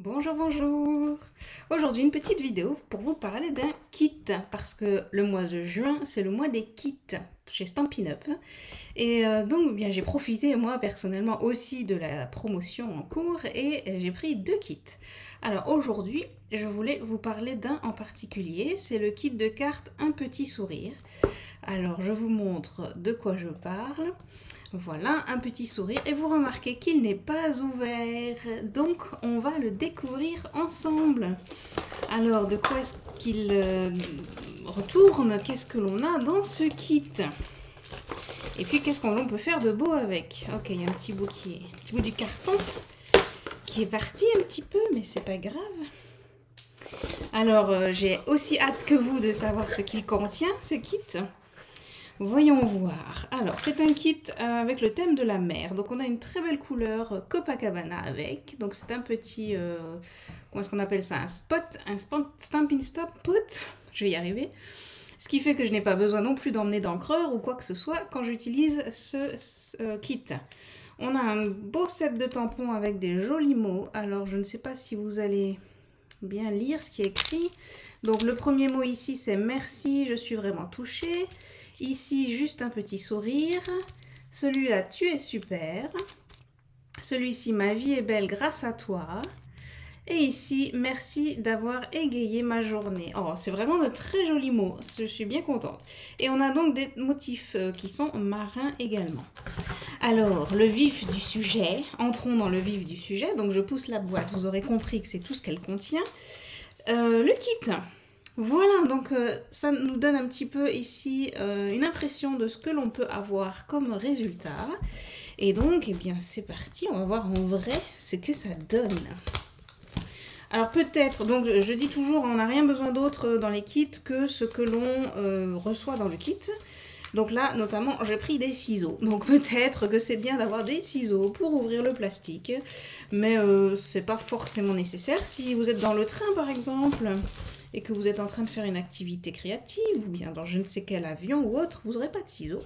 Bonjour, bonjour. Aujourd'hui, une petite vidéo pour vous parler d'un kit parce que le mois de juin, c'est le mois des kits chez Stampin' Up. Et donc, bien, j'ai profité moi personnellement aussi de la promotion en cours et j'ai pris deux kits. Alors aujourd'hui, je voulais vous parler d'un en particulier, c'est le kit de cartes Un petit sourire. Alors, je vous montre de quoi je parle. Voilà, un petit sourire. Et vous remarquez qu'il n'est pas ouvert. Donc, on va le découvrir ensemble. Alors, de quoi est-ce qu'il retourne? Qu'est-ce que l'on a dans ce kit? Et puis, qu'est-ce qu'on peut faire de beau avec? Ok, il y a un petit bout un petit bout du carton qui est parti un petit peu, mais c'est pas grave. Alors, j'ai aussi hâte que vous de savoir ce qu'il contient, ce kit. Voyons voir. Alors, c'est un kit avec le thème de la mer. Donc, on a une très belle couleur Copacabana avec. Donc, c'est un petit... comment est-ce qu'on appelle ça? Un Stampin' Stop pot. Je vais y arriver. Ce qui fait que je n'ai pas besoin non plus d'emmener d'encreur ou quoi que ce soit quand j'utilise ce kit. On a un beau set de tampons avec des jolis mots. Alors, je ne sais pas si vous allez bien lire ce qui est écrit. Donc, le premier mot ici, c'est « Merci, je suis vraiment touchée ». Ici, juste un petit sourire. Celui-là, tu es super. Celui-ci, ma vie est belle grâce à toi. Et ici, merci d'avoir égayé ma journée. Oh, c'est vraiment de très jolis mots. Je suis bien contente. Et on a donc des motifs qui sont marins également. Alors, le vif du sujet. Entrons dans le vif du sujet. Donc, je pousse la boîte. Vous aurez compris que c'est tout ce qu'elle contient. Le kit. Voilà, donc ça nous donne un petit peu ici une impression de ce que l'on peut avoir comme résultat. Et donc, eh bien, c'est parti, on va voir en vrai ce que ça donne. Alors peut-être, donc je dis toujours, on n'a rien besoin d'autre dans les kits que ce que l'on reçoit dans le kit. Donc là, notamment, j'ai pris des ciseaux. Donc peut-être que c'est bien d'avoir des ciseaux pour ouvrir le plastique. Mais c'est pas forcément nécessaire. Si vous êtes dans le train, par exemple, et que vous êtes en train de faire une activité créative, ou bien dans je ne sais quel avion ou autre, vous n'aurez pas de ciseaux,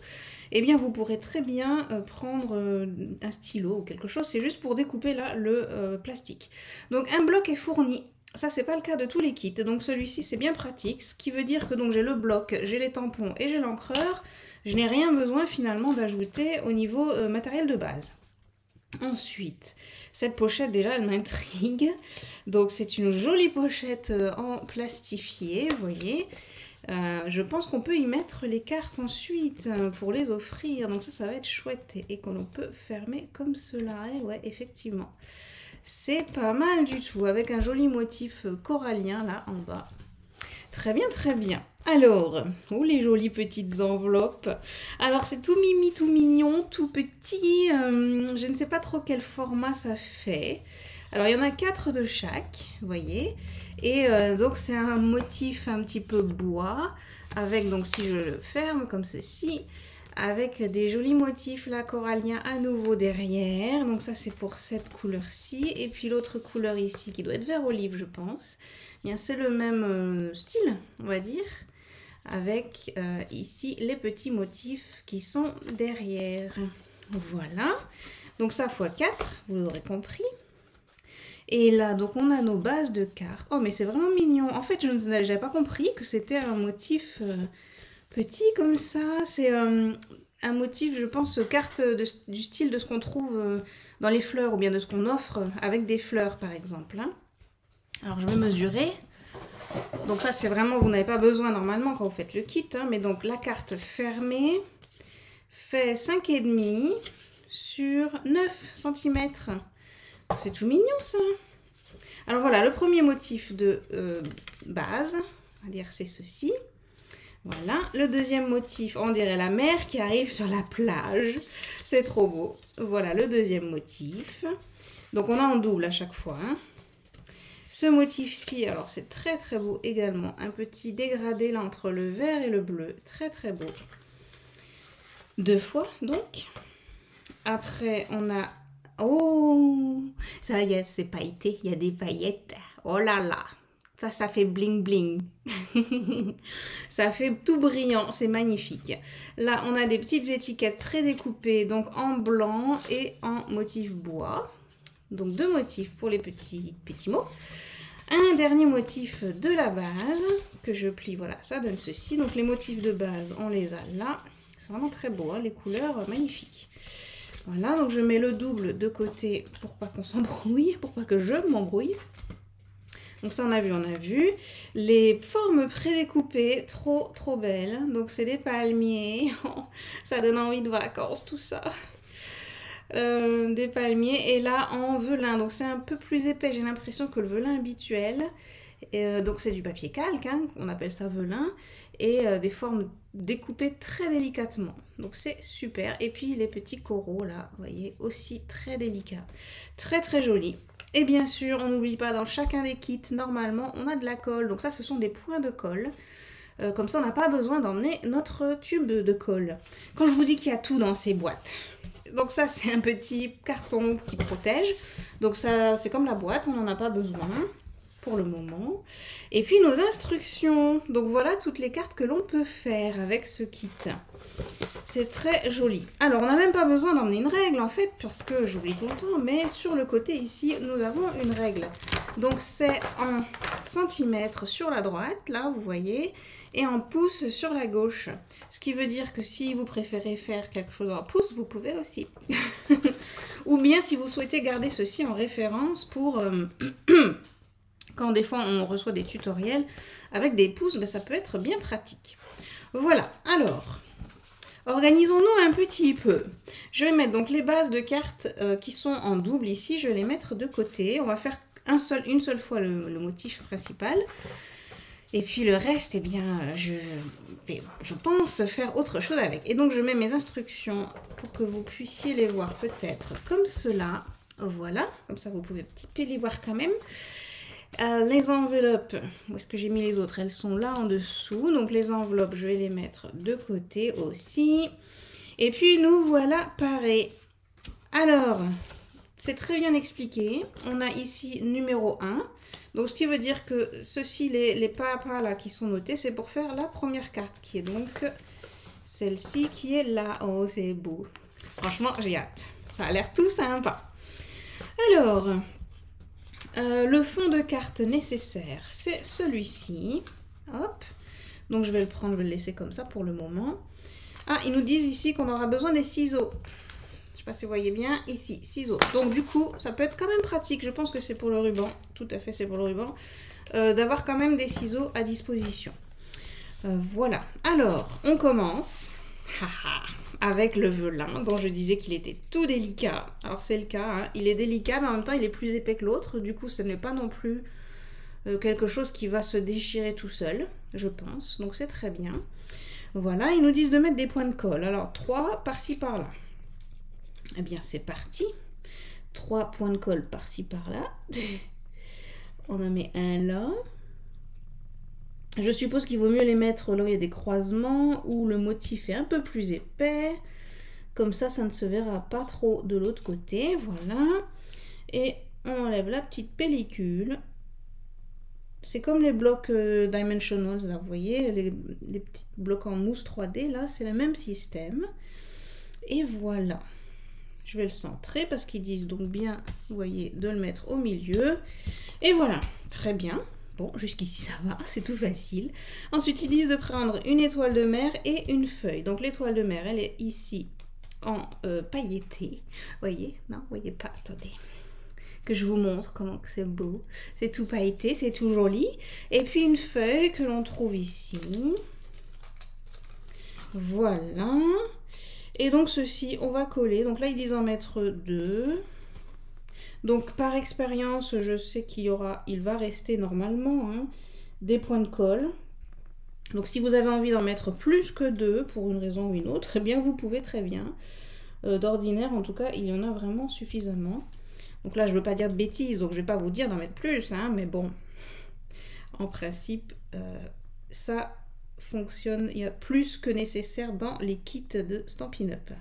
eh bien vous pourrez très bien prendre un stylo ou quelque chose. C'est juste pour découper là le plastique. Donc un bloc est fourni. Ça, c'est pas le cas de tous les kits, donc celui-ci, c'est bien pratique, ce qui veut dire que donc j'ai le bloc, j'ai les tampons et j'ai l'encreur. Je n'ai rien besoin finalement d'ajouter au niveau matériel de base. Ensuite, cette pochette, déjà, elle m'intrigue. Donc, c'est une jolie pochette en plastifié, vous voyez. Je pense qu'on peut y mettre les cartes ensuite pour les offrir. Donc ça va être chouette et que l'on peut fermer comme cela. Et ouais, effectivement. C'est pas mal du tout, avec un joli motif corallien là en bas. Très bien, très bien. Alors, oh les jolies petites enveloppes. Alors c'est tout mimi, tout mignon, tout petit. Je ne sais pas trop quel format ça fait. Alors il y en a 4 de chaque, vous voyez. Et donc c'est un motif un petit peu bois, avec donc si je le ferme comme ceci, avec des jolis motifs là coralliens à nouveau derrière. Donc ça c'est pour cette couleur-ci. Et puis l'autre couleur ici qui doit être vert olive je pense. Bien c'est le même style on va dire. Avec ici les petits motifs qui sont derrière. Voilà. Donc ça x 4, vous l'aurez compris. Et là, donc on a nos bases de cartes. Oh mais c'est vraiment mignon. En fait je n'avais pas compris que c'était un motif... petit comme ça, c'est un motif, je pense, carte du style de ce qu'on trouve dans les fleurs ou bien de ce qu'on offre avec des fleurs par exemple. Hein. Alors je vais mesurer. Donc ça c'est vraiment, vous n'avez pas besoin normalement quand vous faites le kit, hein, mais donc la carte fermée fait 5,5 sur 9 cm. C'est tout mignon ça. Alors voilà, le premier motif de base, on va dire c'est ceci. Voilà, le deuxième motif, on dirait la mer qui arrive sur la plage. C'est trop beau. Voilà le deuxième motif. Donc on a en double à chaque fois. Hein. Ce motif-ci, alors c'est très très beau également. Un petit dégradé là entre le vert et le bleu. Très très beau. 2 fois donc. Après on a... Oh, ça y est, c'est pailleté. Il y a des paillettes. Oh là là. Ça fait bling bling. Ça fait tout brillant, c'est magnifique. Là, on a des petites étiquettes prédécoupées, donc en blanc et en motif bois. Donc 2 motifs pour les petits mots. Un dernier motif de la base que je plie, voilà, ça donne ceci. Donc les motifs de base, on les a là. C'est vraiment très beau, hein, les couleurs magnifiques. Voilà, donc je mets le double de côté pour pas qu'on s'embrouille, pour pas que je m'embrouille. Donc ça on a vu. Les formes prédécoupées, trop belles. Donc c'est des palmiers, ça donne envie de vacances tout ça. Des palmiers et là en velin, donc c'est un peu plus épais, j'ai l'impression que le velin habituel. Donc c'est du papier calque, hein, on appelle ça velin, et des formes découpées très délicatement. Donc c'est super. Et puis les petits coraux là, vous voyez, aussi très délicats. Très joli. Et bien sûr, on n'oublie pas, dans chacun des kits, normalement, on a de la colle. Donc ça, ce sont des points de colle. Comme ça, on n'a pas besoin d'emmener notre tube de colle. Quand je vous dis qu'il y a tout dans ces boîtes. Donc ça, c'est un petit carton qui protège. Donc ça, c'est comme la boîte, on n'en a pas besoin pour le moment. Et puis nos instructions. Donc voilà toutes les cartes que l'on peut faire avec ce kit. C'est très joli. Alors, on n'a même pas besoin d'emmener une règle, en fait, parce que j'oublie tout le temps, mais sur le côté, ici, nous avons une règle. Donc, c'est en centimètres sur la droite, là, vous voyez, et en pouces sur la gauche. Ce qui veut dire que si vous préférez faire quelque chose en pouces, vous pouvez aussi. Ou bien, si vous souhaitez garder ceci en référence pour... quand des fois, on reçoit des tutoriels avec des pouces, ben, ça peut être bien pratique. Voilà, alors... organisons-nous un petit peu. Je vais mettre donc les bases de cartes qui sont en double ici. Je vais les mettre de côté. On va faire une seule fois le motif principal. Et puis le reste, eh bien, je pense faire autre chose avec. Et donc je mets mes instructions pour que vous puissiez les voir peut-être comme cela. Voilà, comme ça vous pouvez un petit peu les voir quand même. Les enveloppes, où est-ce que j'ai mis les autres? Elles sont là en dessous. Donc les enveloppes, je vais les mettre de côté aussi. Et puis nous voilà parés. Alors, c'est très bien expliqué. On a ici numéro 1. Donc ce qui veut dire que ceci, les pas à pas là qui sont notés, c'est pour faire la première carte qui est donc celle-ci qui est là. Oh, c'est beau. Franchement, j'ai hâte. Ça a l'air tout sympa. Alors... le fond de carte nécessaire, c'est celui-ci. Hop. Donc je vais le prendre, je vais le laisser comme ça pour le moment. Ah, ils nous disent ici qu'on aura besoin des ciseaux. Je sais pas si vous voyez bien, ici, ciseaux. Donc du coup, ça peut être quand même pratique. Je pense que c'est pour le ruban. Tout à fait, c'est pour le ruban. D'avoir quand même des ciseaux à disposition. Voilà. Alors, on commence. Avec le velin, dont je disais qu'il était tout délicat. Alors c'est le cas, hein. Il est délicat, mais en même temps il est plus épais que l'autre. Du coup, ce n'est pas non plus quelque chose qui va se déchirer tout seul, je pense. Donc c'est très bien. Voilà, ils nous disent de mettre des points de colle. Alors 3 par-ci par-là. Eh bien c'est parti. 3 points de colle par-ci par-là. On en met un là. Je suppose qu'il vaut mieux les mettre là où il y a des croisements, où le motif est un peu plus épais. Comme ça, ça ne se verra pas trop de l'autre côté. Voilà. Et on enlève la petite pellicule. C'est comme les blocs Dimensionals, là, vous voyez, les petits blocs en mousse 3D, là, c'est le même système. Et voilà. Je vais le centrer parce qu'ils disent donc bien, vous voyez, de le mettre au milieu. Et voilà, très bien. Bon, jusqu'ici ça va, c'est tout facile. Ensuite, ils disent de prendre une étoile de mer et une feuille. Donc l'étoile de mer, elle est ici en pailleté. Voyez? Non, vous voyez pas? Attendez. Que je vous montre comment c'est beau. C'est tout pailleté, c'est tout joli. Et puis une feuille que l'on trouve ici. Voilà. Et donc ceci, on va coller. Donc là, ils disent en mettre 2. Donc par expérience, je sais il va rester normalement hein, des points de colle. Donc si vous avez envie d'en mettre plus que 2 pour une raison ou une autre, eh bien vous pouvez très bien. D'ordinaire, en tout cas, il y en a vraiment suffisamment. Donc là, je ne veux pas dire de bêtises, donc je ne vais pas vous dire d'en mettre plus, hein, mais bon, en principe, ça fonctionne, il y a plus que nécessaire dans les kits de Stampin' Up.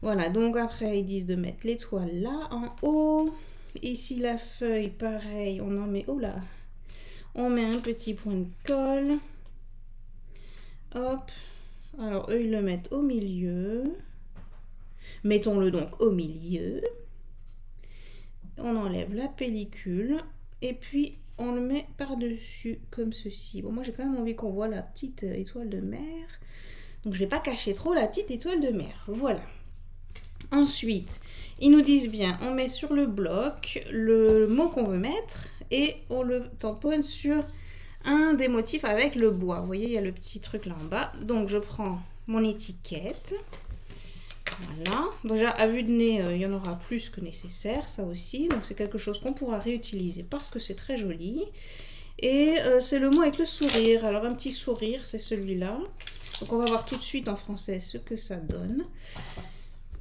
Voilà, donc après, ils disent de mettre l'étoile là, en haut. Ici, la feuille, pareil, on en met, oh là, on met un petit point de colle. Hop, alors eux, ils le mettent au milieu. Mettons-le donc au milieu. on enlève la pellicule et puis on le met par-dessus comme ceci. Bon, moi j'ai quand même envie qu'on voit la petite étoile de mer. Donc je vais pas cacher trop la petite étoile de mer. Voilà. Ensuite, ils nous disent bien, on met sur le bloc le mot qu'on veut mettre et on le tamponne sur un des motifs avec le bois. Vous voyez, il y a le petit truc là en bas. Donc je prends mon étiquette. Voilà. Déjà, à vue de nez, il y en aura plus que nécessaire, ça aussi. Donc c'est quelque chose qu'on pourra réutiliser parce que c'est très joli. Et c'est le mot avec le sourire. Alors un petit sourire, c'est celui-là. Donc on va voir tout de suite en français ce que ça donne.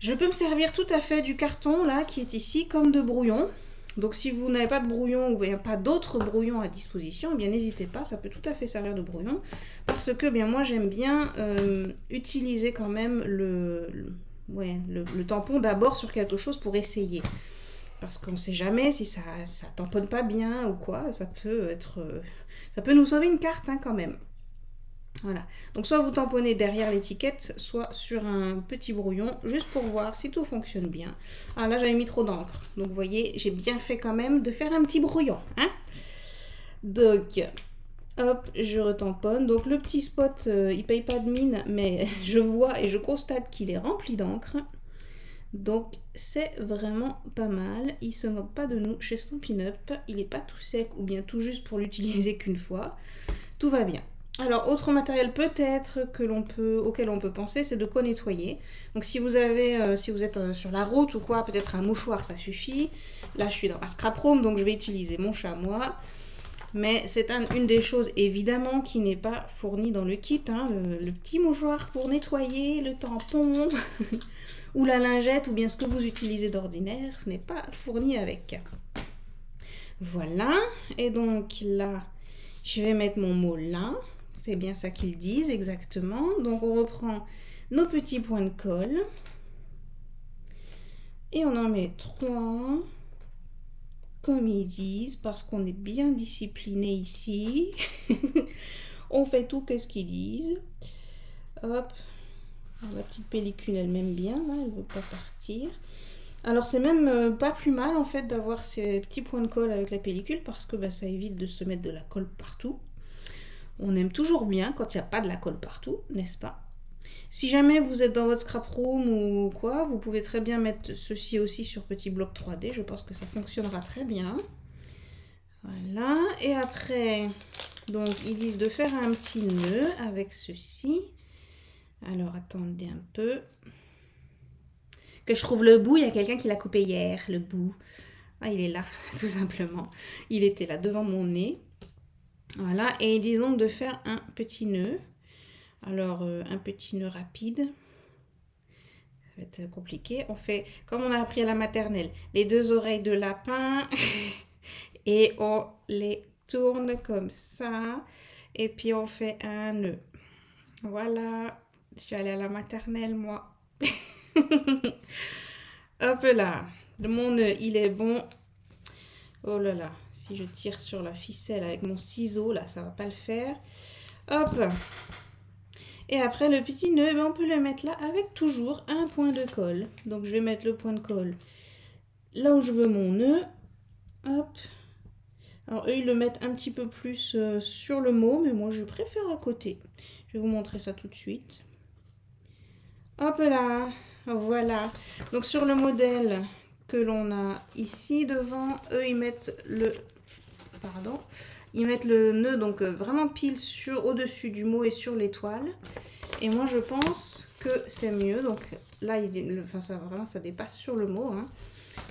Je peux me servir tout à fait du carton là qui est ici comme de brouillon. Donc si vous n'avez pas de brouillon ou bien pas d'autres brouillons à disposition, eh bien n'hésitez pas, ça peut tout à fait servir de brouillon. Parce que bien moi j'aime bien utiliser quand même le tampon d'abord sur quelque chose pour essayer. Parce qu'on ne sait jamais si ça tamponne pas bien ou quoi, ça peut nous sauver une carte hein, quand même. Voilà, donc soit vous tamponnez derrière l'étiquette, soit sur un petit brouillon, juste pour voir si tout fonctionne bien. Ah là j'avais mis trop d'encre, donc vous voyez, j'ai bien fait quand même de faire un petit brouillon. Hein, donc, hop, je retamponne. Donc le petit spot, il paye pas de mine, mais je vois et je constate qu'il est rempli d'encre. Donc c'est vraiment pas mal, il se moque pas de nous chez Stampin' Up, il n'est pas tout sec ou bien tout juste pour l'utiliser qu'une fois, tout va bien. Alors, autre matériel peut-être auquel on peut penser, c'est de co-nettoyer. Donc, si vous êtes sur la route ou quoi, peut-être un mouchoir, ça suffit. Là, je suis dans ma scrap room, donc je vais utiliser mon chamois. Mais c'est une des choses, évidemment, qui n'est pas fournie dans le kit. Hein, le petit mouchoir pour nettoyer, le tampon, ou la lingette, ou bien ce que vous utilisez d'ordinaire, ce n'est pas fourni avec. Voilà. Et donc, là, je vais mettre mon mot là. C'est bien ça qu'ils disent exactement. Donc on reprend nos petits points de colle. Et on en met 3. Comme ils disent. Parce qu'on est bien discipliné ici. On fait tout qu'est-ce qu'ils disent. Hop. Alors, la petite pellicule elle m'aime bien. Là, elle ne veut pas partir. Alors c'est même pas plus mal en fait d'avoir ces petits points de colle avec la pellicule. Parce que ça évite de se mettre de la colle partout. On aime toujours bien quand il n'y a pas de la colle partout, n'est-ce pas? Si jamais vous êtes dans votre scrap room ou quoi, vous pouvez très bien mettre ceci aussi sur petit bloc 3D. Je pense que ça fonctionnera très bien. Voilà. Et après, donc ils disent de faire un petit nœud avec ceci. Alors attendez un peu. Que je trouve le bout, il y a quelqu'un qui l'a coupé hier, le bout. Ah, il est là, tout simplement. Il était là devant mon nez. Voilà, et disons de faire un petit nœud. Alors, un petit nœud rapide. Ça va être compliqué. On fait, comme on a appris à la maternelle, les 2 oreilles de lapin. Et on les tourne comme ça. Et puis, on fait un nœud. Voilà. Je suis allée à la maternelle, moi. Hop là. Mon nœud, il est bon. Oh là là. Si je tire sur la ficelle avec mon ciseau, là, ça va pas le faire. Hop. Et après, le petit nœud, on peut le mettre là avec toujours un point de colle. Donc, je vais mettre le point de colle là où je veux mon nœud. Hop. Alors, eux, ils le mettent un petit peu plus sur le mot, mais moi, je préfère à côté. Je vais vous montrer ça tout de suite. Hop là. Voilà. Donc, sur le modèle que l'on a ici devant, eux, ils mettent le... Pardon. Ils mettent le nœud donc vraiment pile au-dessus du mot et sur l'étoile. Et moi je pense que c'est mieux. Donc là, ça dépasse sur le mot. Hein.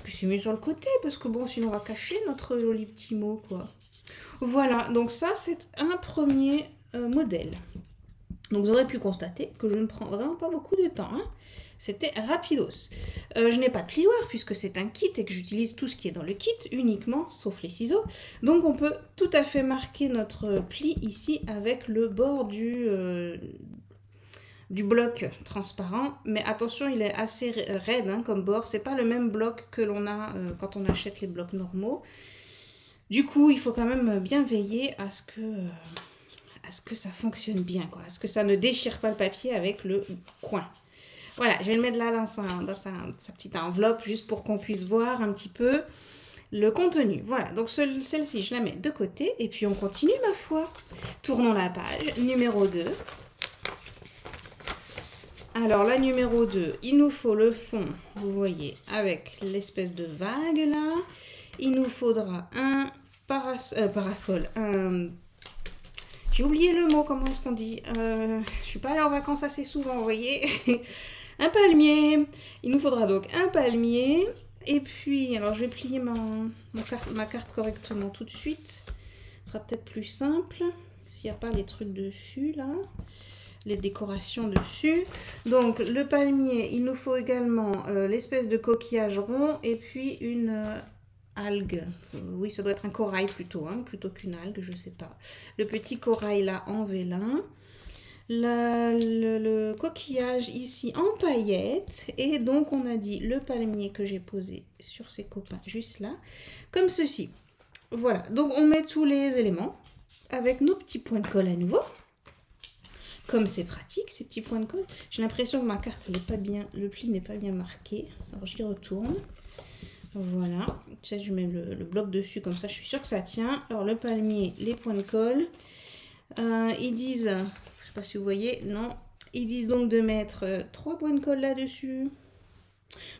Puis c'est mieux sur le côté parce que bon, sinon on va cacher notre joli petit mot quoi. Voilà, donc ça c'est un premier modèle. Donc vous aurez pu constater que je ne prends vraiment pas beaucoup de temps. Hein. C'était rapidos. Je n'ai pas de plioir puisque c'est un kit et que j'utilise tout ce qui est dans le kit uniquement, sauf les ciseaux. Donc on peut tout à fait marquer notre pli ici avec le bord du bloc transparent. Mais attention, il est assez raide hein, comme bord. C'est pas le même bloc que l'on a quand on achète les blocs normaux. Du coup, il faut quand même bien veiller à ce que ça fonctionne bien, quoi. À ce que ça ne déchire pas le papier avec le coin. Voilà, je vais le mettre là dans sa petite enveloppe, juste pour qu'on puisse voir un petit peu. le contenu. Voilà, donc celle-ci, je la mets de côté. Et puis, on continue, ma foi. Tournons la page, numéro 2. Alors, la numéro 2, il nous faut le fond, vous voyez, avec l'espèce de vague, là. Il nous faudra un parasol, j'ai oublié le mot, comment est-ce qu'on dit? Je suis pas allée en vacances assez souvent, vous voyez. Un palmier. Il nous faudra donc un palmier. Et puis, alors je vais plier ma carte correctement tout de suite. Ce sera peut-être plus simple. S'il n'y a pas les trucs dessus, là. Les décorations dessus. Donc, le palmier, il nous faut également l'espèce de coquillage rond. Et puis, une algue. Oui, ça doit être un corail plutôt, hein, plutôt qu'une algue, je sais pas. Le petit corail là en vélin. Le coquillage ici en paillettes. Et donc, on a dit le palmier que j'ai posé sur ses copains juste là. Comme ceci. Voilà. Donc, on met tous les éléments avec nos petits points de colle à nouveau. Comme c'est pratique, ces petits points de colle. J'ai l'impression que ma carte, elle est pas bien, le pli n'est pas bien marqué. Alors, j'y retourne. Voilà, tu sais, je mets le bloc dessus, comme ça je suis sûre que ça tient. Alors le palmier, les points de colle. Ils disent, je ne sais pas si vous voyez, non. Ils disent donc de mettre 3 points de colle là-dessus.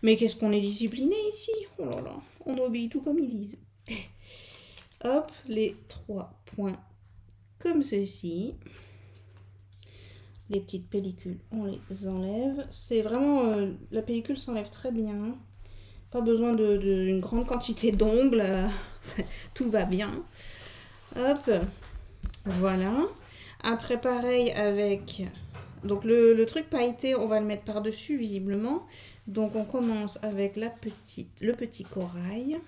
Mais qu'est-ce qu'on est discipliné ici? Oh là là, on obéit tout comme ils disent. Hop, les 3 points comme ceci. Les petites pellicules, on les enlève. C'est vraiment, la pellicule s'enlève très bien. Pas besoin d'une grande quantité d'ongles, tout va bien. Hop, voilà. Après, pareil avec... Donc, le truc pailleté, on va le mettre par-dessus, visiblement. Donc, on commence avec le petit corail.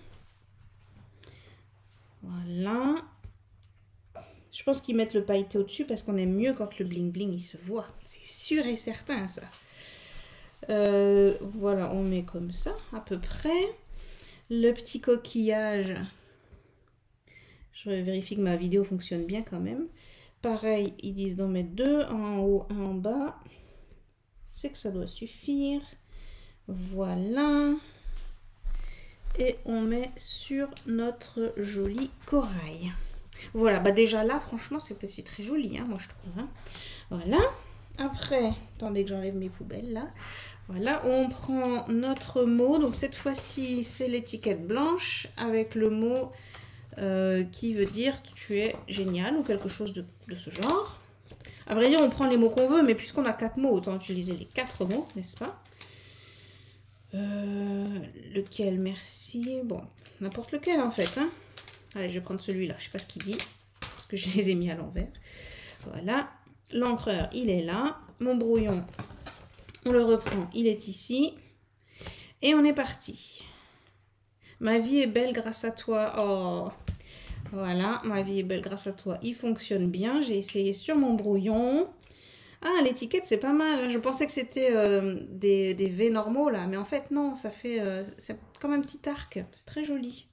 Voilà. Je pense qu'ils mettent le pailleté au-dessus parce qu'on aime mieux quand le bling-bling, il se voit. C'est sûr et certain, ça. Voilà, on met comme ça à peu près. Le petit coquillage, je vérifie que ma vidéo fonctionne bien quand même. Pareil, ils disent d'en mettre 2, un en haut, un en bas. C'est que ça doit suffire. Voilà. Et on met sur notre joli corail. Voilà, bah déjà là, franchement, c'est très joli, hein, moi je trouve. Hein. Voilà. Après, attendez que j'enlève mes poubelles là. Voilà, on prend notre mot. Donc cette fois-ci, c'est l'étiquette blanche avec le mot qui veut dire tu es génial ou quelque chose de ce genre. À vrai dire, on prend les mots qu'on veut, mais puisqu'on a 4 mots, autant utiliser les 4 mots, n'est-ce pas? Lequel, merci. Bon, n'importe lequel en fait. Hein. Allez, je vais prendre celui-là. Je sais pas ce qu'il dit, parce que je les ai mis à l'envers. Voilà. L'encreur, il est là. Mon brouillon, on le reprend, il est ici. Et on est parti. Ma vie est belle grâce à toi. Oh, voilà, ma vie est belle grâce à toi. Il fonctionne bien. J'ai essayé sur mon brouillon. Ah, l'étiquette, c'est pas mal. Je pensais que c'était des V normaux, là. Mais en fait, non, ça fait... c'est comme un petit arc. C'est très joli.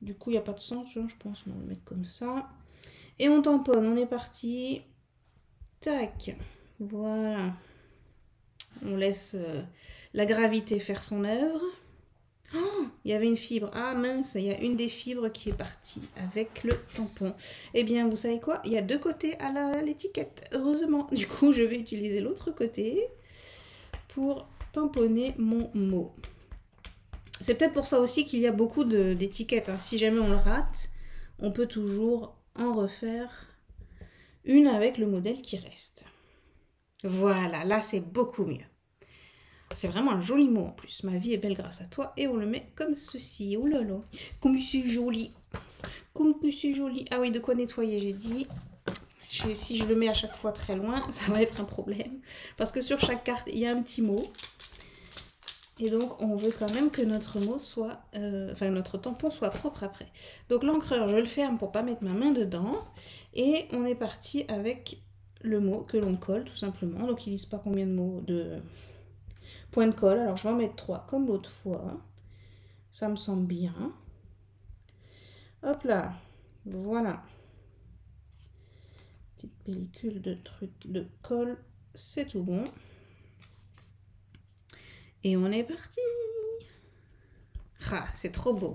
Du coup, il n'y a pas de sens, je pense. On va le mettre comme ça. Et on tamponne. On est parti. Tac. Voilà. On laisse la gravité faire son œuvre. Oh, il y avait une fibre. Ah mince, il y a une des fibres qui est partie avec le tampon. Eh bien, vous savez quoi? Il y a 2 côtés à l'étiquette, heureusement. Du coup, je vais utiliser l'autre côté pour tamponner mon mot. C'est peut-être pour ça aussi qu'il y a beaucoup d'étiquettes. Hein. Si jamais on le rate, on peut toujours en refaire une avec le modèle qui reste. Voilà, là c'est beaucoup mieux. C'est vraiment un joli mot en plus. Ma vie est belle grâce à toi. Et on le met comme ceci. Oh là là. Comme c'est joli. Comme c'est joli. Ah oui, de quoi nettoyer, j'ai dit. Si je le mets à chaque fois très loin, ça va être un problème. Parce que sur chaque carte, il y a un petit mot. Et donc, on veut quand même que notre mot soit... notre tampon soit propre après. Donc, l'encreur, je le ferme pour ne pas mettre ma main dedans. Et on est parti avec le mot que l'on colle, tout simplement. Donc, ils disent pas combien de mots de... Point de colle, alors je vais en mettre 3 comme l'autre fois. Ça me semble bien. Hop là, voilà. Petite pellicule de truc de colle, c'est tout bon. Et on est parti. Ah, c'est trop beau.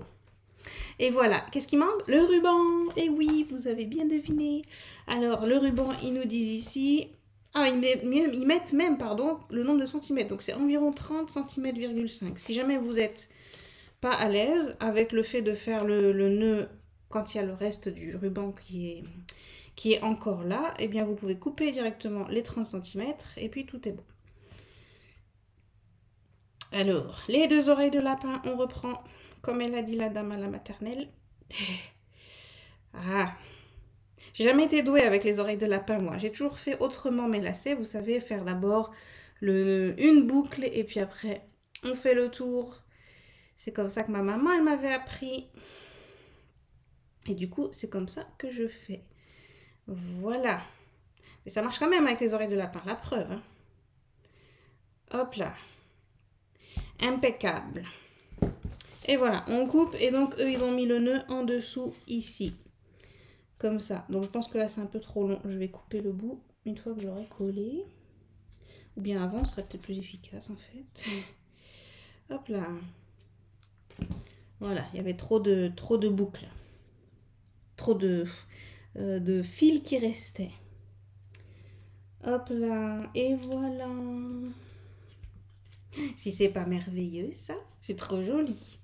Et voilà, qu'est-ce qui manque? Le ruban. Et oui, vous avez bien deviné. Alors, le ruban, ils nous disent ici... Ah, ils mettent même, pardon, le nombre de centimètres. Donc, c'est environ 30 cm,5. Si jamais vous êtes pas à l'aise avec le fait de faire le nœud quand il y a le reste du ruban qui est encore là, eh bien, vous pouvez couper directement les 30 cm et puis tout est bon. Alors, les 2 oreilles de lapin, on reprend comme elle a dit la dame à la maternelle. Ah, j'ai jamais été douée avec les oreilles de lapin, moi. J'ai toujours fait autrement mes lacets. Vous savez, faire d'abord une boucle et puis après, on fait le tour. C'est comme ça que ma maman, elle m'avait appris. Et du coup, c'est comme ça que je fais. Voilà. Et ça marche quand même avec les oreilles de lapin, la preuve. Hein. Hop là. Impeccable. Et voilà, on coupe et donc eux, ils ont mis le nœud en dessous ici. Comme ça. Donc je pense que là, c'est un peu trop long. Je vais couper le bout une fois que j'aurai collé. Ou bien avant, ce serait peut-être plus efficace en fait. Hop là. Voilà, il y avait trop de boucles. Trop de fils qui restaient. Hop là, et voilà. Si c'est pas merveilleux, ça, c'est trop joli.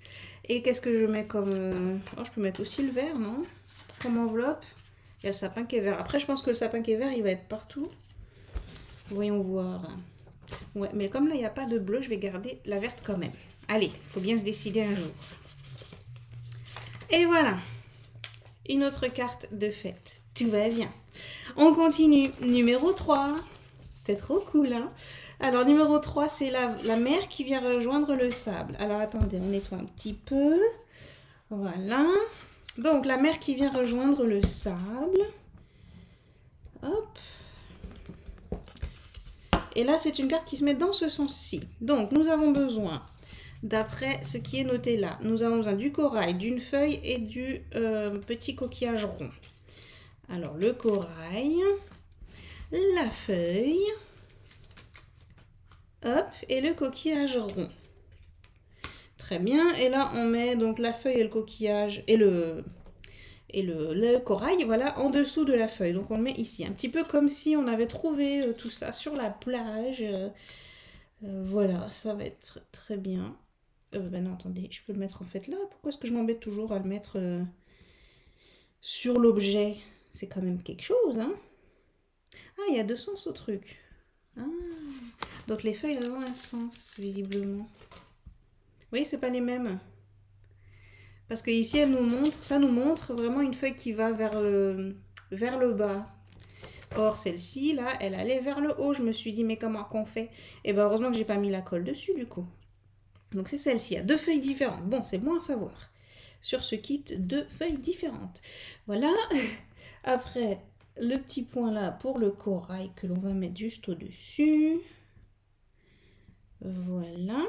Et qu'est-ce que je mets comme... Oh, je peux mettre aussi le vert, non? Comme enveloppe. Il y a le sapin qui est vert. Après, je pense que le sapin qui est vert, il va être partout. Voyons voir. Ouais, mais comme là, il n'y a pas de bleu, je vais garder la verte quand même. Allez, il faut bien se décider un jour. Et voilà. Une autre carte de fête. Tout va bien. On continue. Numéro 3. C'est trop cool, hein? Alors, numéro 3, c'est la mer qui vient rejoindre le sable. Alors, attendez, on nettoie un petit peu. Voilà. Donc, la mer qui vient rejoindre le sable. Hop. Et là, c'est une carte qui se met dans ce sens-ci. Donc, nous avons besoin, d'après ce qui est noté là, nous avons besoin du corail, d'une feuille et du petit coquillage rond. Alors, le corail, la feuille, hop, et le coquillage rond. Très bien. Et là, on met donc la feuille et le coquillage et le corail, voilà, en dessous de la feuille. Donc, on le met ici. Un petit peu comme si on avait trouvé tout ça sur la plage. Voilà, ça va être très bien. Ben non, attendez, je peux le mettre en fait là. Pourquoi est-ce que je m'embête toujours à le mettre sur l'objet? C'est quand même quelque chose, hein? Ah, il y a 2 sens au truc. Ah. Donc, les feuilles, elles ont un sens, visiblement. Oui, c'est pas les mêmes. Parce que ici, ça nous montre vraiment une feuille qui va vers le bas. Or, celle-ci, là, elle allait vers le haut. Je me suis dit, mais comment qu'on fait? Et bien, heureusement que j'ai pas mis la colle dessus, du coup. Donc, c'est celle-ci. Il y a 2 feuilles différentes. Bon, c'est bon à savoir. Sur ce kit, 2 feuilles différentes. Voilà. Après, le petit point là pour le corail que l'on va mettre juste au-dessus. Voilà.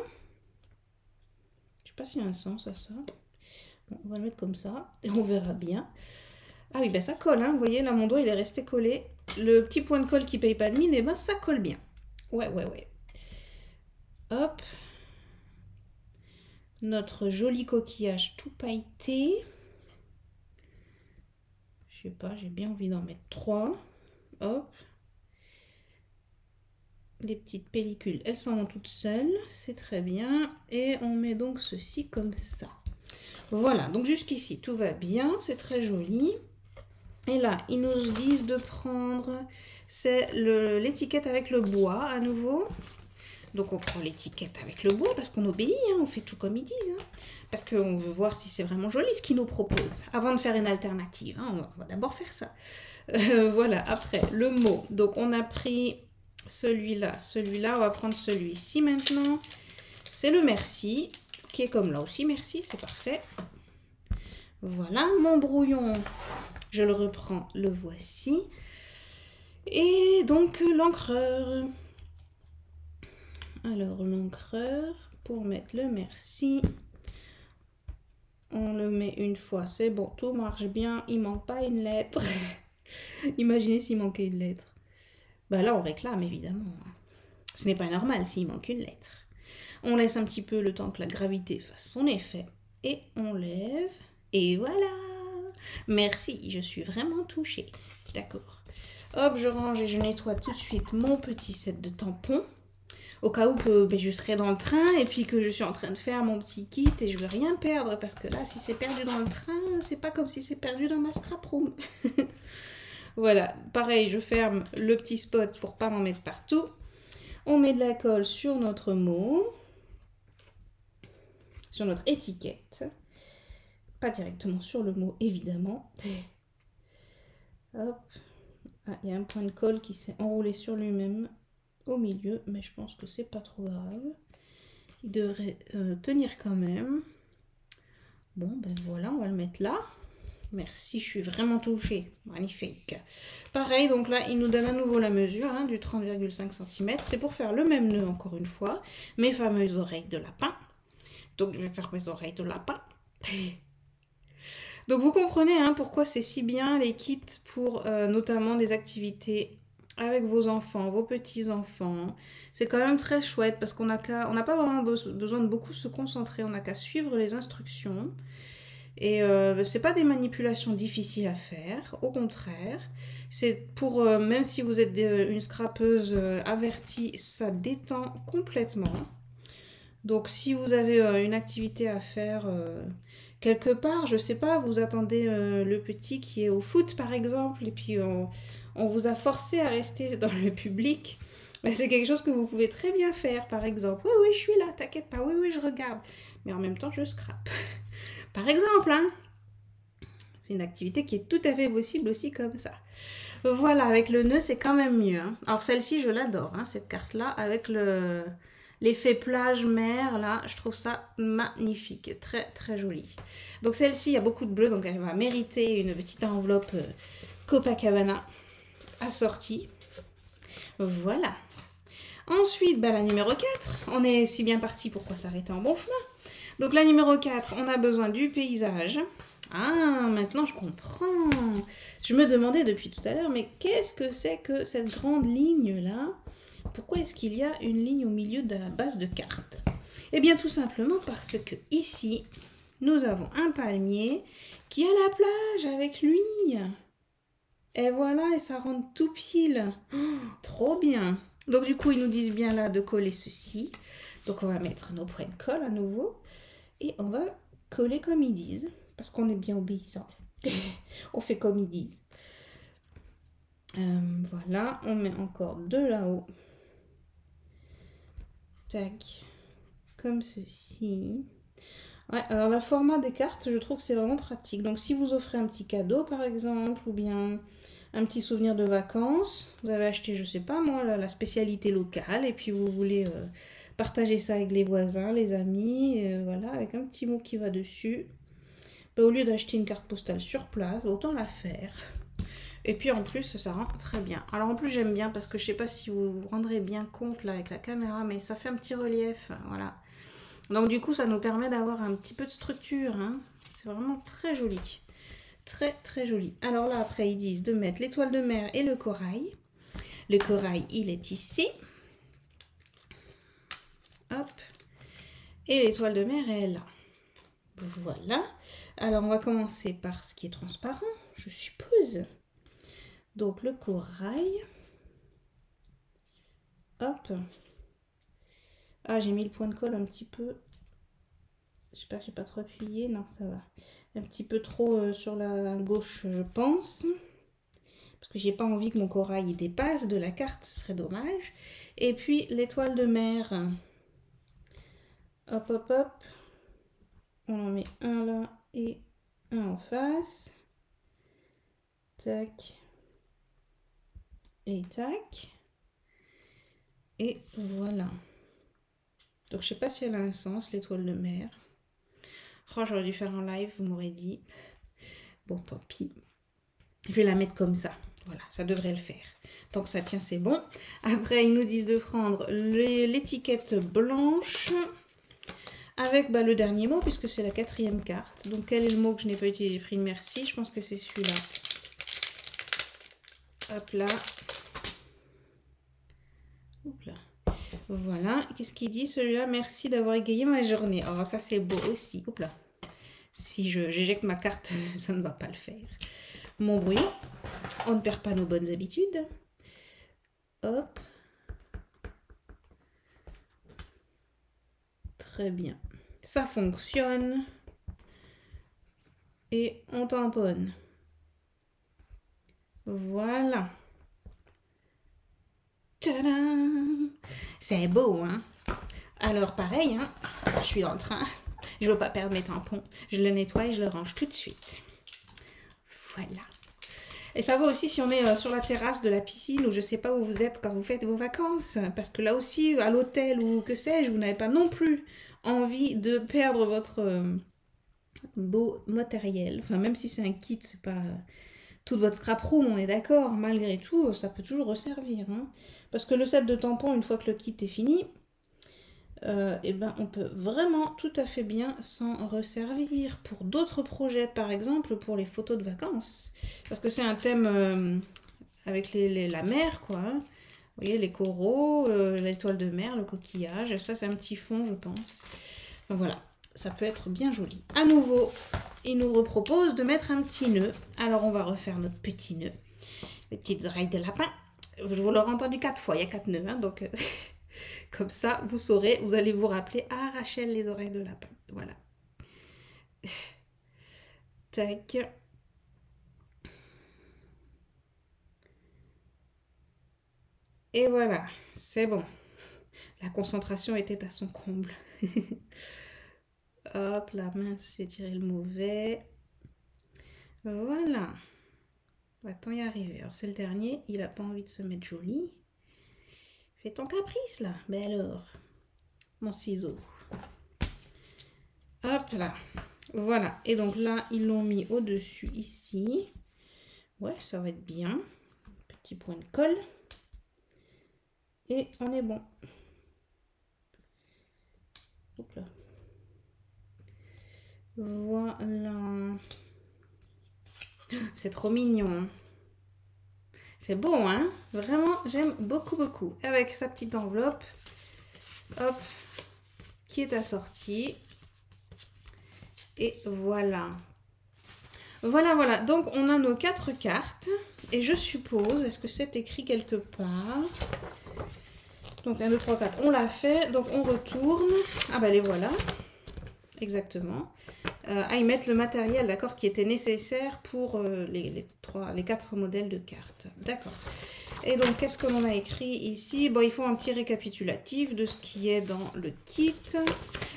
Je sais pas s'il y a un sens à ça. Bon, on va le mettre comme ça et on verra bien. Ah oui, ben ça colle, hein. Vous voyez, là, mon doigt, il est resté collé. Le petit point de colle qui paye pas de mine, et ben ça colle bien. Ouais. Hop. Notre joli coquillage tout pailleté. Je sais pas, j'ai bien envie d'en mettre 3. Hop. Les petites pellicules, elles s'en vont toutes seules. C'est très bien. Et on met donc ceci comme ça. Voilà, donc jusqu'ici, tout va bien. C'est très joli. Et là, ils nous disent de prendre, c'est l'étiquette avec le bois à nouveau. Donc on prend l'étiquette avec le bois parce qu'on obéit, hein, on fait tout comme ils disent. Hein, parce qu'on veut voir si c'est vraiment joli ce qu'ils nous proposent. Avant de faire une alternative, hein, on va d'abord faire ça. Voilà, après, le mot. Donc on a pris celui-là, on va prendre celui-ci maintenant. C'est le merci, qui est comme là aussi, merci, c'est parfait. Voilà, mon brouillon, je le reprends, le voici. Et donc l'encreur. Alors l'encreur, pour mettre le merci, on le met une fois, c'est bon, tout marche bien, il manque pas une lettre. Imaginez s'il manquait une lettre. Bah là on réclame évidemment. Ce n'est pas normal s'il manque une lettre. On laisse un petit peu le temps que la gravité fasse son effet. Et on lève. Et voilà. Merci, je suis vraiment touchée. D'accord. Hop, je range et je nettoie tout de suite mon petit set de tampons. Au cas où que je serai dans le train et puis que je suis en train de faire mon petit kit et je veux rien perdre. Parce que là, si c'est perdu dans le train, c'est pas comme si c'est perdu dans ma scrap room. Voilà, pareil, je ferme le petit spot pour pas m'en mettre partout. On met de la colle sur notre mot, sur notre étiquette. Pas directement sur le mot, évidemment. Hop. Ah, il y a un point de colle qui s'est enroulé sur lui-même au milieu, mais je pense que c'est pas trop grave. Il devrait tenir quand même. Bon, ben voilà, on va le mettre là. Merci, je suis vraiment touchée. Magnifique. Pareil, donc là, il nous donne à nouveau la mesure hein, du 30,5 cm. C'est pour faire le même nœud, encore une fois. Mes fameuses oreilles de lapin. Donc, je vais faire mes oreilles de lapin. Donc, vous comprenez hein, pourquoi c'est si bien les kits pour notamment des activités avec vos enfants, vos petits-enfants. C'est quand même très chouette parce qu'on n'a pas vraiment besoin de beaucoup se concentrer. On n'a qu'à suivre les instructions. Et c'est pas des manipulations difficiles à faire, au contraire. C'est pour, même si vous êtes une scrapeuse avertie, ça détend complètement. Donc si vous avez une activité à faire quelque part, je sais pas, vous attendez le petit qui est au foot par exemple, et puis on vous a forcé à rester dans le public. C'est quelque chose que vous pouvez très bien faire par exemple. Oui, oui, je suis là, t'inquiète pas, oui, oui, je regarde. Mais en même temps, je scrape. Par exemple, hein. C'est une activité qui est tout à fait possible aussi comme ça. Voilà, avec le nœud, c'est quand même mieux. Hein. Alors celle-ci, je l'adore, hein, cette carte-là, avec l'effet plage mer, là, je trouve ça magnifique, très très joli. Donc celle-ci, il y a beaucoup de bleu, donc elle va mériter une petite enveloppe Copacabana assortie. Voilà. Ensuite, la numéro 4, on est si bien parti, pourquoi s'arrêter en bon chemin? Donc la numéro 4, on a besoin du paysage. Ah, maintenant je comprends. Je me demandais depuis tout à l'heure, mais qu'est-ce que c'est que cette grande ligne-là? Pourquoi est-ce qu'il y a une ligne au milieu de la base de carte? Eh bien tout simplement parce que ici, nous avons un palmier qui a la plage avec lui. Et voilà, et ça rentre tout pile. Oh, trop bien. Donc du coup, ils nous disent bien là de coller ceci. Donc on va mettre nos points de colle à nouveau. Et on va coller comme ils disent. Parce qu'on est bien obéissant. On fait comme ils disent. Voilà, on met encore deux là-haut. Tac. Comme ceci. Ouais, alors le format des cartes, je trouve que c'est vraiment pratique. Donc si vous offrez un petit cadeau par exemple, ou bien un petit souvenir de vacances, vous avez acheté, je sais pas moi, la spécialité locale, et puis vous voulez partager ça avec les voisins, les amis, voilà, avec un petit mot qui va dessus. Au lieu d'acheter une carte postale sur place, autant la faire. Et puis en plus, ça rend très bien. Alors en plus, j'aime bien parce que je sais pas si vous vous rendrez bien compte là avec la caméra, mais ça fait un petit relief, voilà. Donc du coup, ça nous permet d'avoir un petit peu de structure. Hein. C'est vraiment très joli. Très très joli. Alors là, après, ils disent de mettre l'étoile de mer et le corail. Le corail, il est ici. Hop. Et l'étoile de mer est là. Voilà. Alors, on va commencer par ce qui est transparent, je suppose. Donc, le corail. Hop. Ah, j'ai mis le point de colle un petit peu. J'espère que j'ai pas trop appuyé. Non, ça va. Un petit peu trop sur la gauche, je pense. Parce que j'ai pas envie que mon corail dépasse de la carte, ce serait dommage. Et puis, l'étoile de mer. Hop, hop, hop. On en met un là et un en face. Tac. Et tac. Et voilà. Donc je sais pas si elle a un sens, l'étoile de mer. Oh, j'aurais dû faire un live, vous m'aurez dit. Bon, tant pis. Je vais la mettre comme ça. Voilà, ça devrait le faire. Tant que ça tient, c'est bon. Après, ils nous disent de prendre l'étiquette blanche avec le dernier mot, puisque c'est la 4e carte. Donc, quel est le mot que je n'ai pas utilisé? Pris merci. Je pense que c'est celui-là. Hop là. Hop là. Voilà. Qu'est-ce qu'il dit celui-là? Merci d'avoir égayé ma journée. Oh, ça c'est beau aussi. Hop là. Si j'éjecte ma carte, ça ne va pas le faire. Mon brouillon. On ne perd pas nos bonnes habitudes. Hop. Très bien. Ça fonctionne. Et on tamponne. Voilà. Tadam! C'est beau, hein? Alors, pareil, hein? Je suis dans le train. Je ne veux pas perdre mes tampons. Je le nettoie et je le range tout de suite. Voilà. Et ça va aussi si on est sur la terrasse de la piscine ou je ne sais pas où vous êtes quand vous faites vos vacances. Parce que là aussi, à l'hôtel ou que sais-je, vous n'avez pas non plus envie de perdre votre beau matériel. Enfin, même si c'est un kit, c'est pas toute votre scrap room, on est d'accord. Malgré tout, ça peut toujours resservir. Hein. Parce que le set de tampons, une fois que le kit est fini, eh ben, on peut vraiment tout à fait bien s'en resservir pour d'autres projets, par exemple pour les photos de vacances. Parce que c'est un thème avec la mer, quoi. Hein. Vous voyez, les coraux, l'étoile de mer, le coquillage. Ça, c'est un petit fond, je pense. Enfin, voilà, ça peut être bien joli. À nouveau, il nous repropose de mettre un petit nœud. Alors, on va refaire notre petit nœud. Les petites oreilles de lapin. Vous l'aurez entendu 4 fois, il y a 4 nœuds, hein, donc... Comme ça, vous saurez, vous allez vous rappeler, ah, Rachel, les oreilles de lapin. Voilà. Tac. Et voilà, c'est bon. La concentration était à son comble. Hop, la mince, j'ai tiré le mauvais. Voilà. Va-t-on y arriver? Alors, c'est le dernier, il n'a pas envie de se mettre joli. Fais ton caprice, là. Ben alors, mon ciseau. Hop là. Voilà. Et donc là, ils l'ont mis au-dessus ici. Ouais, ça va être bien. Petit point de colle. Et on est bon. Hop là. Voilà. C'est trop mignon. C'est bon, hein? Vraiment, j'aime beaucoup, beaucoup. Avec sa petite enveloppe. Hop. Qui est assortie. Et voilà. Voilà, voilà. Donc, on a nos 4 cartes. Et je suppose, est-ce que c'est écrit quelque part? Donc, 1, 2, 3, 4. On l'a fait. Donc, on retourne. Ah, bah, les voilà. Exactement. À y mettre le matériel, d'accord, qui était nécessaire pour les 4 modèles de cartes. D'accord. Et donc, qu'est-ce que l'on a écrit ici? Bon, il faut un petit récapitulatif de ce qui est dans le kit.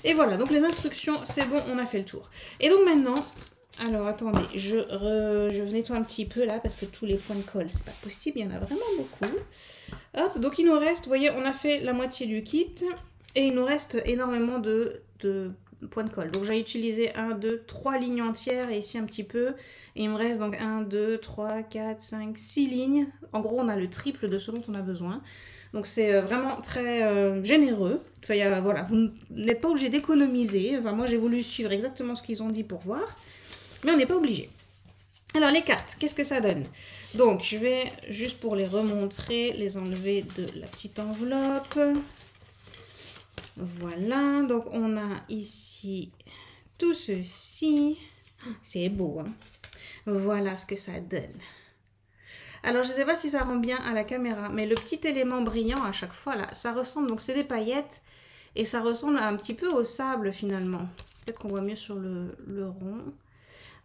Et voilà, donc les instructions, c'est bon, on a fait le tour. Et donc maintenant, alors attendez, je nettoie un petit peu là, parce que tous les points de colle, c'est pas possible, il y en a vraiment beaucoup. Hop, donc il nous reste, vous voyez, on a fait la moitié du kit, et il nous reste énormément de point de colle. Donc j'ai utilisé 1, 2, 3 lignes entières et ici un petit peu. Et il me reste donc 1, 2, 3, 4, 5, 6 lignes. En gros, on a le triple de ce dont on a besoin. Donc c'est vraiment très généreux. Enfin, voilà, vous n'êtes pas obligé d'économiser. Enfin, moi, j'ai voulu suivre exactement ce qu'ils ont dit pour voir. Mais on n'est pas obligé. Alors, les cartes, qu'est-ce que ça donne? Donc, je vais, juste pour les remontrer, les enlever de la petite enveloppe. Voilà, donc on a ici tout ceci. C'est beau, hein? Voilà ce que ça donne. Alors, je ne sais pas si ça rend bien à la caméra, mais le petit élément brillant à chaque fois, là, ça ressemble, donc c'est des paillettes, et ça ressemble un petit peu au sable, finalement. Peut-être qu'on voit mieux sur le rond.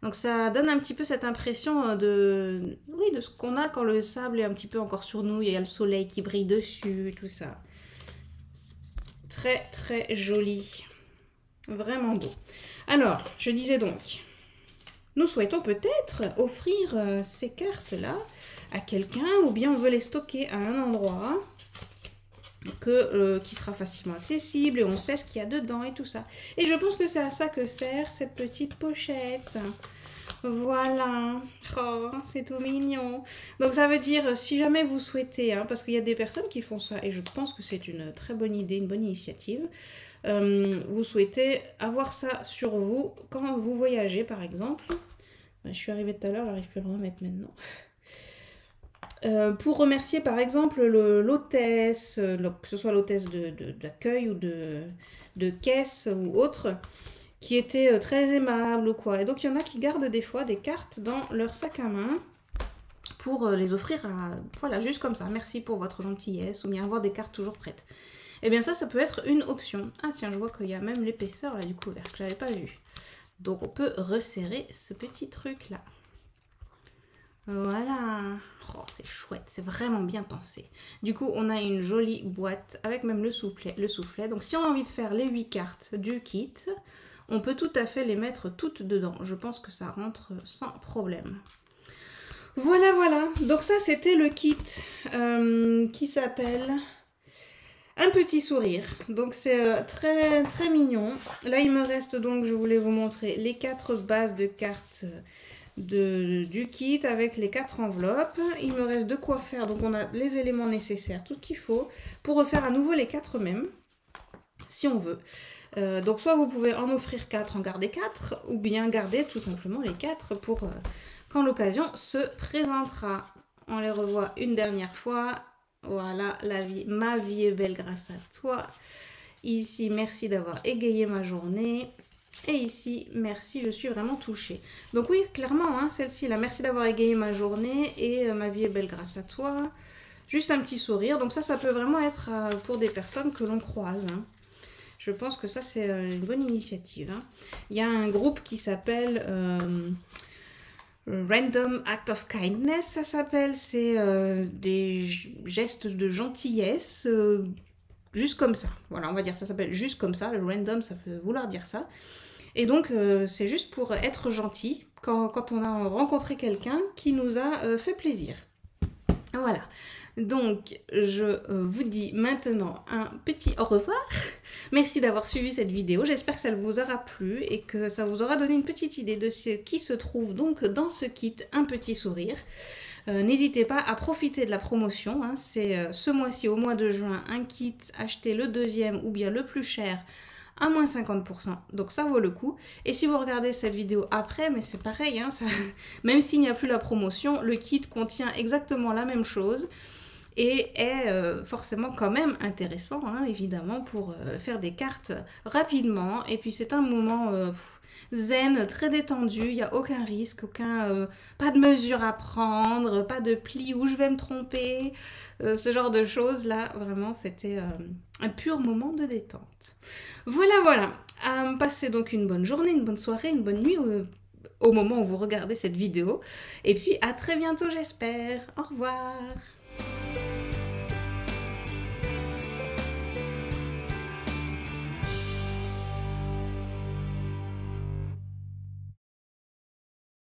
Donc, ça donne un petit peu cette impression de ce qu'on a quand le sable est un petit peu encore sur nous, il y a le soleil qui brille dessus, tout ça. Très, très joli. Vraiment beau. Alors, je disais donc, nous souhaitons peut-être offrir ces cartes-là à quelqu'un ou bien on veut les stocker à un endroit qui sera facilement accessible et on sait ce qu'il y a dedans et tout ça. Et je pense que c'est à ça que sert cette petite pochette. Voilà, oh, c'est tout mignon. Donc ça veut dire, si jamais vous souhaitez, hein, parce qu'il y a des personnes qui font ça, et je pense que c'est une très bonne idée, une bonne initiative, vous souhaitez avoir ça sur vous quand vous voyagez, par exemple. Je suis arrivée tout à l'heure, j'arrive plus à le remettre maintenant. Pour remercier, par exemple, l'hôtesse, que ce soit l'hôtesse d'accueil ou de caisse ou autre, qui étaient très aimables ou quoi. Et donc il y en a qui gardent des fois des cartes dans leur sac à main pour les offrir à... Voilà, juste comme ça. Merci pour votre gentillesse, ou bien avoir des cartes toujours prêtes. Eh bien ça peut être une option. Ah tiens, je vois qu'il y a même l'épaisseur là du couvercle, je n'avais pas vu. Donc on peut resserrer ce petit truc là. Voilà. Oh, c'est chouette, c'est vraiment bien pensé. Du coup, on a une jolie boîte avec même le soufflet. Donc si on a envie de faire les 8 cartes du kit, on peut tout à fait les mettre toutes dedans. Je pense que ça rentre sans problème. Voilà, voilà. Donc ça, c'était le kit qui s'appelle Un petit sourire. Donc c'est très, très mignon. Là, il me reste donc, je voulais vous montrer les 4 bases de cartes du kit avec les 4 enveloppes. Il me reste de quoi faire. Donc on a les éléments nécessaires, tout ce qu'il faut pour refaire à nouveau les 4 mêmes, si on veut. Donc soit vous pouvez en offrir 4, en garder 4, ou bien garder tout simplement les 4 pour quand l'occasion se présentera. On les revoit une dernière fois. Voilà, ma vie est belle grâce à toi. Ici, merci d'avoir égayé ma journée. Et ici, merci, je suis vraiment touchée. Donc oui, clairement, hein, celle-ci, là, merci d'avoir égayé ma journée et ma vie est belle grâce à toi. Juste un petit sourire. Donc ça peut vraiment être pour des personnes que l'on croise. Hein. Je pense que ça, c'est une bonne initiative. Hein. Il y a un groupe qui s'appelle Random Act of Kindness, ça s'appelle. C'est des gestes de gentillesse, juste comme ça. Voilà, on va dire ça s'appelle juste comme ça. Le random, ça peut vouloir dire ça. Et donc, c'est juste pour être gentil quand on a rencontré quelqu'un qui nous a fait plaisir. Voilà. Donc, je vous dis maintenant un petit au revoir. Merci d'avoir suivi cette vidéo. J'espère que ça vous aura plu et que ça vous aura donné une petite idée de ce qui se trouve donc dans ce kit Un petit sourire. N'hésitez pas à profiter de la promotion. Hein. C'est ce mois-ci, au mois de juin, un kit acheté le deuxième ou bien le plus cher à moins 50%, donc ça vaut le coup. Et si vous regardez cette vidéo après, mais c'est pareil, hein, même s'il n'y a plus la promotion, le kit contient exactement la même chose et est forcément quand même intéressant, hein, évidemment, pour faire des cartes rapidement. Et puis c'est un moment zen, très détendu, il n'y a aucun risque, pas de mesure à prendre, pas de pli où je vais me tromper, ce genre de choses là, vraiment c'était un pur moment de détente. Voilà, voilà, passez donc une bonne journée, une bonne soirée, une bonne nuit au moment où vous regardez cette vidéo, et puis à très bientôt j'espère, au revoir.